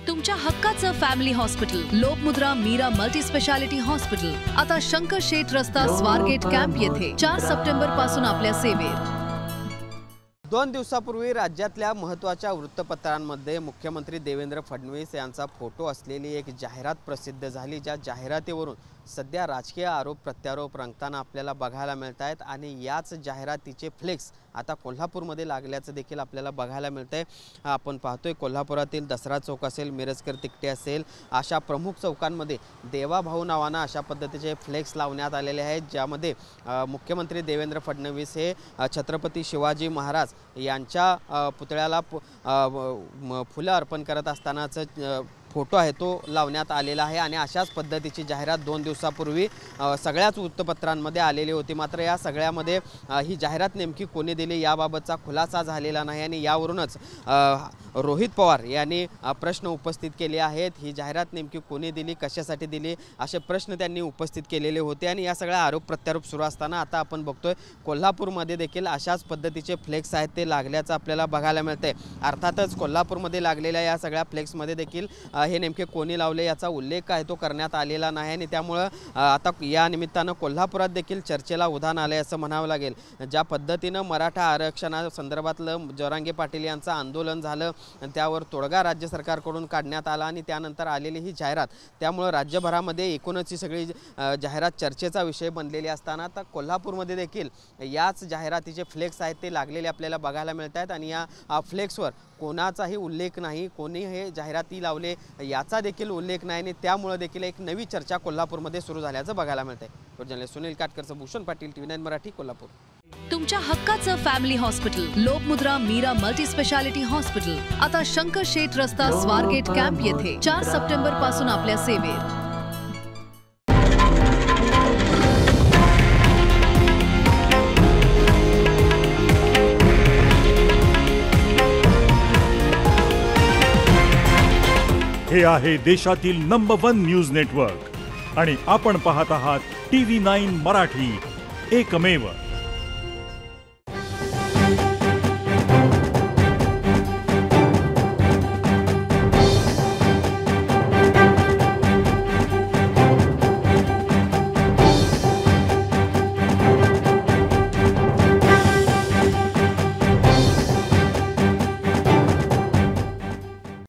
तुमच्या हक्काचं family hospital Lokmudra Meera multi speciality hospital आता शंकर शेठ रस्ता स्वारगेट कॅम्प येथे 4 सप्टेंबर पासून आपल्या सेवेत। 2 दिवसापूर्वी राज्यातल्या महत्त्वाच्या वृत्तपत्रांमध्ये मुख्यमंत्री देवेंद्र फडणवीस यांचा फोटो असलेली एक जाहिरात प्रसिद्ध झाली। ज्या जाहिरातीवरून सध्या राजकीय आरोप प्रत्यारोप रंगताना आपल्याला बघायला मिळत आहेत आणि याच जाहिरातीचे फ्लेक्स आता कोल्हापूरमध्ये लागल्याचं देखील आपल्याला बघायला मिळतंय। आपण पाहतोय कोल्हापुरातील दसरा चौक असेल, मिरजकर तिकटे असेल, अशा प्रमुख चौकांमध्ये देवाभाऊ नावानं अशा पद्धतीचे फ्लेक्स लावण्यात आलेले आहेत, ज्यामध्ये मुख्यमंत्री देवेंद्र फडणवीस हे छत्रपती शिवाजी महाराज यांच्या पुतळ्याला फुलं अर्पण करत असतानाचं फोटो आहे तो लावण्यात आलेला आहे। आणि अशाच पद्धतीची जाहिरात 2 दिवसापूर्वी सगळ्याच वृत्तपत्रांमध्ये आलेली होती। मात्र या सगळ्यामध्ये ही जाहिरात नेमकी कोणी दिली याबाबतचा खुलासा झालेला नाही आणि यावरूनच रोहित पवार यांनी प्रश्न उपस्थित केले आहेत। ही जाहिरात नेमकी कोणी दिली, कशासाठी दिली, असे प्रश्न त्यांनी उपस्थित केलेले होते। आणि या सगळ्या आरोप प्रत्यारोप सुरू असताना आता आपण बघतोय कोल्हापूरमध्ये देखील अशाच पद्धतीचे फ्लेक्स आहेत ते लागल्याचं आपल्याला बघायला मिळतंय। अर्थातच कोल्हापूरमध्ये लागलेल्या या सगळ्या फ्लेक्समध्ये देखील हे नेमके कोणी लावले याचा उल्लेख आहे तो करण्यात आलेला नाही आणि त्यामुळे आता या निमित्तानं कोल्हापुरात देखील चर्चेला उधाण आले असं म्हणावं लागेल। ज्या पद्धतीनं मराठा आरक्षणासंदर्भातलं जरांगे पाटील यांचं आंदोलन झालं, त्यावर तोडगा राज्य सरकारकडून काढण्यात आला आणि त्यानंतर आलेली ही जाहिरात, त्यामुळे राज्यभरामध्ये एकूणच ही सगळी जाहिरात चर्चेचा विषय बनलेली असताना आता कोल्हापूरमध्ये देखील याच जाहिरातीचे फ्लेक्स आहेत ते लागलेले आपल्याला बघायला मिळत आहेत। आणि या फ्लेक्सवर कोणाचाही उल्लेख नाही, कोणी हे जाहिराती लावले याचा देखील उल्लेख नाही आणि त्यामुळे देखील एक नवी चर्चा कोल्हापूरमध्ये सुरू झाल्याचं बघायला मिळतंय। जर्नलिस्ट सुनील काटकरचं भूषण पाटील, TV9 मराठी, कोल्हापूर। तुमच्या हक्काचं family hospital Lokmudra Meera multi speciality hospital आता शंकर शेठ रस्ता स्वारगेट कॅम्प येथे 4 सप्टेंबर पासून आपल्या सेवेत। हे आहे देशातील नंबर 1 न्यूज नेटवर्क आणि आपण पाहत आहात TV9 मराठी, एकमेव।